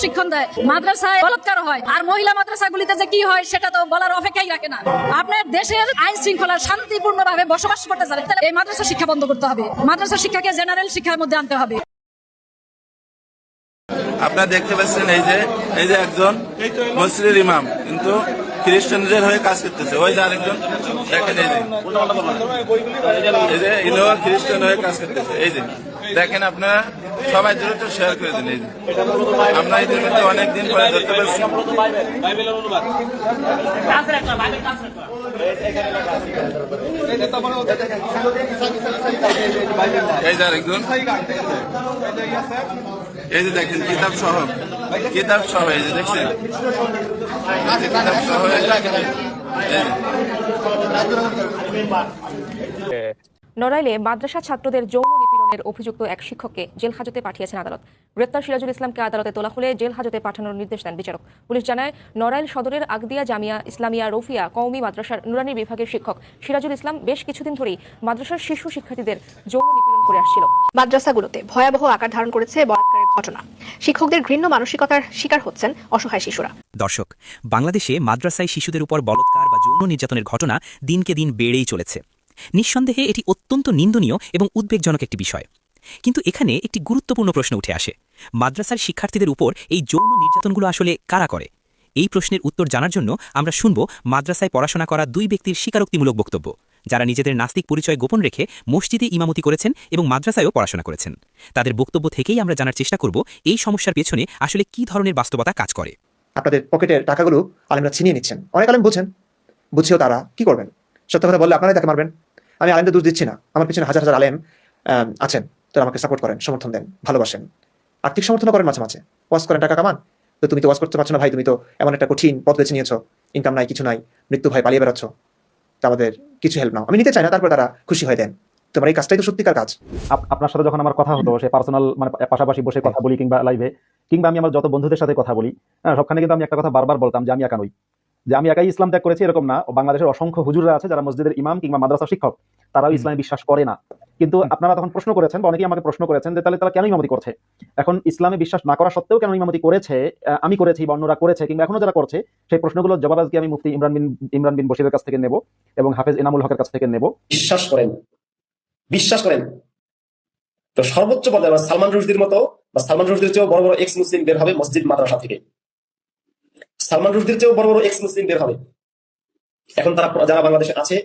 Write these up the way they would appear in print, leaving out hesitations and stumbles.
প্রশিক্ষণ দেয়, মাদ্রাসায় বলাৎকার হয়, আর মহিলা মাদ্রাসাগুলিতে যে কি হয় সেটা তো বলার অপেক্ষাই রাখে না। আপনার দেশের আইন শৃঙ্খলা শান্তিপূর্ণভাবে বসবাস করতে চান, তাহলে এই মাদ্রাসা শিক্ষা বন্ধ করতে হবে, মাদ্রাসা শিক্ষাকে জেনারেল শিক্ষার মধ্যে আনতে হবে। আপনারা দেখতে পাচ্ছেন এই যে একজন মসজিদের ইমাম কিন্তু খ্রিস্টানদের হয়ে কাজ করতেছে। ওই যে আরেকজন দেখেন, এই যে ইনো খ্রিস্টান হয়ে কাজ করতেছে। এই যে দেখেন, আপনারা সবাই দ্রুত শেয়ার করে দিন। এই যে আমরা এদের মধ্যে অনেকদিন পরে ধরতে পারছি। এই যে আরেকজন, এই যে দেখেন কিতাব সহ এই যে দেখছেন কিতাব সহ। নড়াইলে মাদ্রাসা ছাত্রদের যৌন নিপীড়নের অভিযুক্ত এক শিক্ষককে জেল হাজতে পাঠিয়েছেন আদালত। গ্রেপ্তার সিরাজুল ইসলামকে আদালতে তোলা হলে জেল হাজতে পাঠানোর নির্দেশ দেন বিচারক। পুলিশ জানায়, নড়াইল সদরের আগদিয়া জামিয়া ইসলামিয়া রফিয়া কওমি মাদ্রাসার নুরানি বিভাগের শিক্ষক সিরাজুল ইসলাম বেশ কিছুদিন ধরেই মাদ্রাসার শিশু শিক্ষার্থীদের যৌন নিপীড়ন করে আসছিল। মাদ্রাসাগুলোতে ভয়াবহ আকার ধারণ করেছে বলাৎকারের ঘটনা। শিক্ষকদের ঘৃণ্য মানসিকতার শিকার হচ্ছেন অসহায় শিশুরা। দর্শক, বাংলাদেশে মাদ্রাসায় শিশুদের উপর বলাৎকার বা যৌন নির্যাতনের ঘটনা দিনকে দিন বেড়েই চলেছে। নিঃসন্দেহে এটি অত্যন্ত নিন্দনীয় এবং উদ্বেগজনক একটি বিষয়। কিন্তু এখানে একটি গুরুত্বপূর্ণ প্রশ্ন উঠে আসে, মাদ্রাসার শিক্ষার্থীদের উপর এই যৌন নির্যাতনগুলো আসলে কারা করে? এই প্রশ্নের উত্তর জানার জন্য আমরা শুনব মাদ্রাসায় পড়াশোনা করা দুই ব্যক্তির স্বীকারোক্তিমূলক বক্তব্য, যারা নিজেদের নাস্তিক পরিচয় গোপন রেখে মসজিদে ইমামতি করেছেন এবং মাদ্রাসায়ও পড়াশোনা করেছেন। তাদের বক্তব্য থেকেই আমরা জানার চেষ্টা করব এই সমস্যার পেছনে আসলে কী ধরনের বাস্তবতা কাজ করে। আপনাদের পকেটের টাকাগুলো আলেমরা ছিনিয়ে নিচ্ছেন। অনেক আলেম বুঝছেও তারা কি করবেন? সত্য কথা বললে আপনারাই তাকে মারবেন। আমি আলেমদের দোষ দিচ্ছি না, আমার পিছনে হাজার হাজার আলেম আছেন, তারা আমাকে সাপোর্ট করেন, সমর্থন দেন, ভালোবাসেন, আর্থিক সমর্থনও করেন, মাঝে মাঝে ওয়াজ করেন, টাকা কামান। তো তুমি তো ওয়াজ করতে পারছো না ভাই, তুমি তো এমন একটা কঠিন পথ বেছে নিয়েছো, ইনকাম নাই, কিছু নাই, মৃত্যু ভাই পালিয়ে বেড়াচ্ছ, তা আমাদের কিছু হেল্প নাও। আমি নিতে চাই না, তারপর তারা খুশি হয়ে দেন। তোমার এই কাজটাই তো সত্যিকার কাজ। আপনার সাথে যখন আমার কথা হতো, সে পার্সোনাল মানে পাশাপাশি বসে কথা বলি কিংবা লাইভে, কিংবা আমি আমার যত বন্ধুদের সাথে কথা বলি, সবখানে কিন্তু আমি একটা কথা বারবার বলতাম যে আমি একা নই, যে আমি একাই ইসলাম ত্যাগ করেছি এরকম না। বাংলাদেশের অসংখ্য হুজুররা আছে যারা মসজিদের ইমাম কিংবা মাদ্রাসা শিক্ষক, তারাও ইসলামে বিশ্বাস করে না। কিন্তু আপনারা তখন প্রশ্ন করেছেন, বা অনেকেই আমাকে প্রশ্ন করেছেন যে তাহলে তারা কেন ইমামতি করছে? এখন ইসলামে বিশ্বাস না করা সত্ত্বেও কেন ইমামতি করেছে? আমি করেছি বা অন্যরা করেছে কিংবা এখনো যারা করছে, সেই প্রশ্নগুলোর জবাব আজকে আমি মুফতি ইমরান বিন বশিরের কাছ থেকে নেব এবং হাফেজ এনামুল হকের কাছ থেকে নেব। বিশ্বাস করেন তো সর্বোচ্চ পর্যায়ে সালমান রুশদির মতো বা সালমান রুশদির চেয়েও বড় বড় এক্স মুসলিম বের হবে মসজিদ মাদ্রাসা থেকে। সালমান রুশদির চেয়েও বড় বড় এক্স মুসলিম বের হবে। এখন তারা যারা বাংলাদেশে আছে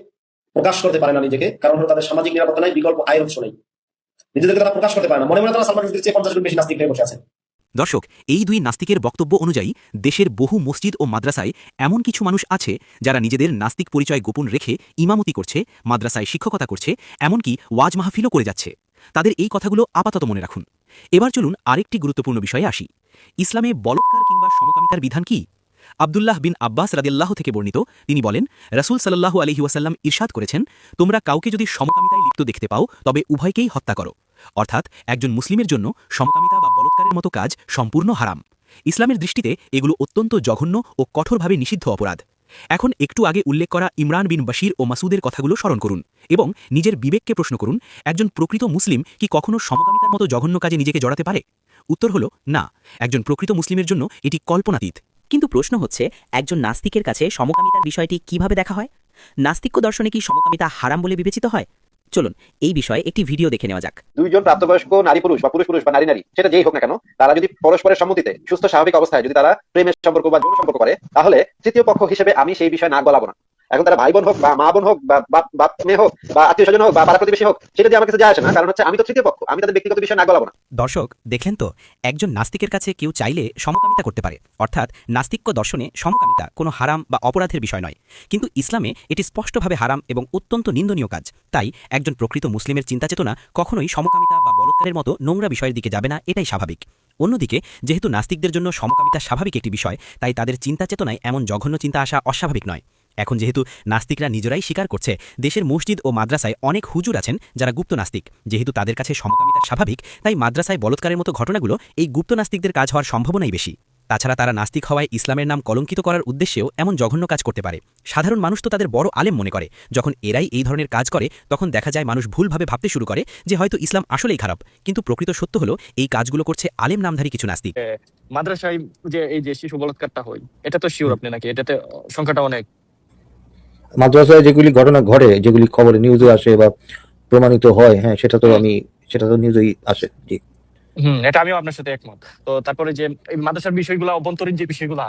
প্রকাশ করতে পারে না নিজেকে, কারণ হলো তাদের সামাজিক নিরাপত্তা নাই, বিকল্প আয়ের উৎস নেই, নিজেদেরকে তারা প্রকাশ করতে পারে না। মনে মনে তারা সালমান রুশদির চেয়ে 50 গুণ বেশি নাস্তিক হয়ে বসে আছেন। দর্শক, এই দুই নাস্তিকের বক্তব্য অনুযায়ী দেশের বহু মসজিদ ও মাদ্রাসায় এমন কিছু মানুষ আছে যারা নিজেদের নাস্তিক পরিচয় গোপন রেখে ইমামতি করছে, মাদ্রাসায় শিক্ষকতা করছে, এমনকি ওয়াজ মাহফিলও করে যাচ্ছে। তাদের এই কথাগুলো আপাতত মনে রাখুন। এবার চলুন আরেকটি গুরুত্বপূর্ণ বিষয়ে আসি। ইসলামে বলাৎকার কিংবা সমকামিতার বিধান কি? আব্দুল্লাহ বিন আব্বাস রাদিয়াল্লাহু থেকে বর্ণিত, তিনি বলেন, রাসূল সাল্লাল্লাহু আলাইহি ওয়াসাল্লাম ইরশাদ করেছেন, তোমরা কাউকে যদি সমকামিতায় লিপ্ত দেখতে পাও তবে উভয়কেই হত্যা করো। অর্থাৎ একজন মুসলিমের জন্য সমকামিতা বা বলাৎকারের মতো কাজ সম্পূর্ণ হারাম। ইসলামের দৃষ্টিতে এগুলো অত্যন্ত জঘন্য ও কঠোরভাবে নিষিদ্ধ অপরাধ। এখন একটু আগে উল্লেখ করা ইমরান বিন বশির ও মাসুদের কথাগুলো স্মরণ করুন এবং নিজের বিবেককে প্রশ্ন করুন, একজন প্রকৃত মুসলিম কি কখনো সমকামিতার মতো জঘন্য কাজে নিজেকে জড়াতে পারে? উত্তর হলো না। একজন প্রকৃত মুসলিমের জন্য এটি কল্পনাতীত। কিন্তু প্রশ্ন হচ্ছে, একজন নাস্তিকের কাছে সমকামিতার বিষয়টি কিভাবে দেখা হয়? নাস্তিক্য দর্শনে কি সমকামিতা হারাম বলে বিবেচিত হয়? চলুন এই বিষয়ে একটি ভিডিও দেখে নেওয়া যাক। দুইজন প্রাপ্তবয়স্ক নারী পুরুষ বা পুরুষ পুরুষ বা নারী নারী, সেটা যেই হোক না কেন, তারা যদি পরস্পরের সম্মতিতে সুস্থ স্বাভাবিক অবস্থায় যদি তারা প্রেমের সম্পর্ক বা যৌন সম্পর্ক করে, তাহলে তৃতীয় পক্ষ হিসেবে আমি সেই বিষয়ে নাক গলাবো না। এখন তারা ভাই বোন হোক বা মা বোন হোক বা বাপ মেয়ে হোক বা আত্মীয় স্বজন হোক বা পাড়া প্রতিবেশী হোক, সেটা দিয়ে আমার কাছে যায় আসে না, কারণ হচ্ছে আমি তো তৃতীয় পক্ষ, আমি তাদের ব্যক্তিগত বিষয়ে নাক গলাবো না। দর্শক, দেখলেন তো, একজন নাস্তিকের কাছে কেউ চাইলে সমকামিতা করতে পারে। অর্থাৎ নাস্তিক্য দর্শনে সমকামিতা কোনো হারাম বা অপরাধের বিষয় নয়, কিন্তু ইসলামে এটি স্পষ্টভাবে হারাম এবং অত্যন্ত নিন্দনীয় কাজ। তাই একজন প্রকৃত মুসলিমের চিন্তাচেতনা কখনোই সমকামিতা বা বলাৎকারের মতো নোংরা বিষয়ের দিকে যাবে না, এটাই স্বাভাবিক। অন্যদিকে যেহেতু নাস্তিকদের জন্য সমকামিতা স্বাভাবিক একটি বিষয়, তাই তাদের চিন্তাচেতনায় এমন জঘন্য চিন্তা আসা অস্বাভাবিক নয়। এখন যেহেতু নাস্তিকরা নিজেরাই স্বীকার করছে, দেশের মসজিদ ও মাদ্রাসায় অনেক হুজুর আছেন যারা গুপ্ত নাস্তিক, যেহেতু তাদের কাছে সমকামিতা স্বাভাবিক, তাই মাদ্রাসায় বলাৎকারের মতো ঘটনাগুলো এই গুপ্ত নাস্তিকদের কাজ হওয়ার সম্ভাবনাই বেশি। তাছাড়া তারা নাস্তিক হওয়ায় ইসলামের নাম কলঙ্কিত করার উদ্দেশ্যেও এমন জঘন্য কাজ করতে পারে। সাধারণ মানুষ তো তাদের বড় আলেম মনে করে। যখন এরাই এই ধরনের কাজ করে তখন দেখা যায় মানুষ ভুলভাবে ভাবতে শুরু করে যে হয়তো ইসলাম আসলেই খারাপ, কিন্তু প্রকৃত সত্য হলো এই কাজগুলো করছে আলেম নামধারী কিছু নাস্তিক। মাদ্রাসায় যে এই যে শিশু বলাৎকারটা হয়, এটা তো শিওর আপনি নাকি? এটাতে সংখ্যাটা অনেক। মাদ্রাসায় যেগুলি ঘটনা ঘটে, যেগুলি খবরে নিউজে আসে বা প্রমাণিত হয়, হ্যাঁ সেটা তো নিউজেই আসে। জি, এটা আমিও আপনার সাথে একমত। তো তারপরে যে এই মাদ্রাসার বিষয়গুলো, অভ্যন্তরীণ যে বিষয়গুলা,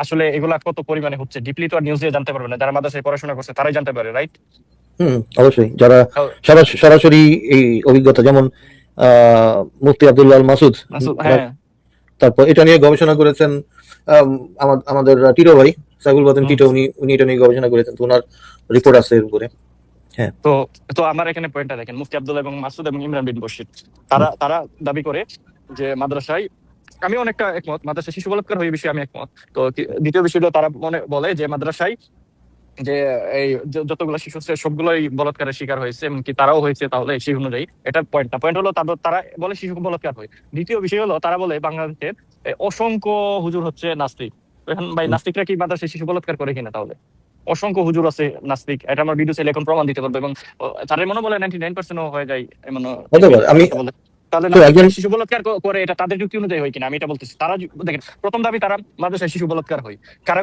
আসলে এগুলা কত পরিমাণে হচ্ছে ডিপলি তো আর নিউজ দিয়ে জানতে পারবে না। যারা মাদ্রাসায় পড়াশোনা করছে তারাই জানতে পারে, রাইট? অবশ্যই যারা সরাসরি এই অভিজ্ঞতা, যেমন মুফতি আব্দুল্লাহ আল মাসুদ, তারপর এটা নিয়ে গবেষণা করেছেন আমাদের টিটো ভাই সাইফুল বাতিন টিটো, উনি এটা নিয়ে গবেষণা করেছেন, তো ওনার রিপোর্ট আছে এর উপরে। হ্যাঁ, তো আমার এখানে পয়েন্টটা দেখেন, মুফতি আব্দুল্লাহ এবং মাসুদ এবং ইমরান বিন বশির তারা দাবি করে যে মাদ্রাসায়, আমি অনেকটা একমত, মাদ্রাসায় শিশু বলাৎকার হয়ে বিষয়ে আমি একমত। তো দ্বিতীয় বিষয়টা তারা বলে যে মাদ্রাসায় যে এই যতগুলো শিশু সবগুলোই বলাৎকারের শিকার হয়েছে, এমনকি তারাও হয়েছে, তাহলে সেই অনুযায়ী এটা পয়েন্ট হলো তারা বলে শিশু বলাৎকার হয়। দ্বিতীয় বিষয় হলো তারা বলে বাংলাদেশের অসংখ্য হুজুর হচ্ছে নাস্তিক। এখন ভাই, নাস্তিকরা কি মাদ্রাসায় শিশু বলাৎকার করে কিনা? তাহলে অসংখ্য হুজুর আছে নাস্তিক, এটা আমার ভিডিও চাইলে এখন প্রমাণ দিতে পারবো, এবং তাদের মনে বলে 99% হয়ে যায় এমন। তাহলে শিশু বলাৎকার করে এটা তাদের যুক্তি অনুযায়ী হয় কিনা আমি এটা বলতেছি। তারা দেখেন, প্রথম দাবি তারা মাদ্রাসায় শিশু বলাৎকার হয়, কারা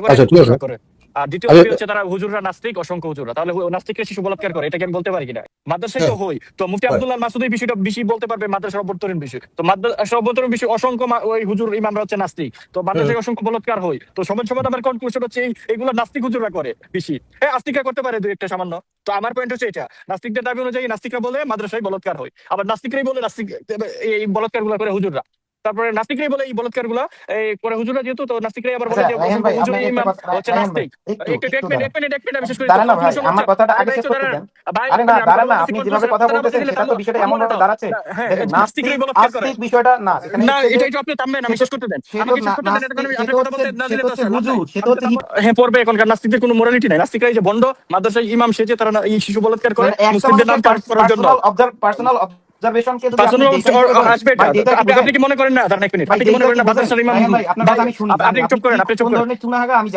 করে। আর দ্বিতীয় দাবি হচ্ছে তারা হুজুররা নাস্তিক, অসংখ্য হুজুররা। তাহলে নাস্তিকরা শিশু বলাৎকার করে, এটাকে আমি বলতে পারি কিনা? মাদ্রাসায় তো হই। তো মুফতি আব্দুল্লাহ মাসুদ এই বিষয়টা বেশি বলতে পারবে, মাদ্রাসার অভ্যন্তরীণ বিষয়। তো মাদ্রাসার অভ্যন্তরীণ বিষয় অসংখ্য ওই হুজুর ইমামরা হচ্ছে নাস্তিক, তো মাদ্রাসায় অসংখ্য বলাৎকার হয়। তো সমান আমার কনক্লুশন হচ্ছে এইগুলো নাস্তিক হুজুররা করে বেশি। হ্যাঁ, আস্তিকরা করতে পারে দুই একটা সামান্য। তো আমার পয়েন্ট হচ্ছে এটা, নাস্তিকদের দাবি অনুযায়ী নাস্তিকরা বলে মাদ্রাসায় বলাৎকার হয়, আবার নাস্তিকরাই বলে নাস্তিক এই বলাৎকার গুলা করে হুজুররা। তারপরে নাস্তিকরাই বলে এই বলাৎকার গুলা করে হুজুররা, যেহেতু তো নাস্তিকরাই আবার বলে যে হুজুর ইমাম হচ্ছে নাস্তিক। এক মিনিট বিশেষ করে আমার কথাটা আগে শেষ করতে দেন। আরে না, দাঁড়ান না, আপনি যেভাবে কথা বলতেছেন সেটা তো বিষয়টা এমন ভাবে দাঁড়াচ্ছে, নাস্তিকরাই বলাৎকার করে বিষয়টা না, না, এটা একটু আপনি থামবেন, আমি শেষ করতে দেন। আমাকে শেষ করতে দেন, এটা কোনো আপনি কথা বলতে না দিলে তো হুজুর সেটা হচ্ছে হ্যাঁ পড়বে। এখনকার নাস্তিকদের কোনো মোরালিটি নাই। নাস্তিকরা এই যে বন্ড মাদ্রাসায় ইমাম সেজে তারা এই শিশু বলাৎকার করে মুসলিমদের নাম পাঠ করার জন্য। পার্সোনাল অবজারভেশন কে আপনি কি মনে করেন না? দাঁড়ান এক মিনিট, আপনি কি মনে করেন না মাদ্রাসার ইমাম? আপনি চুপ করেন, আপনি চুপ করেন। আমি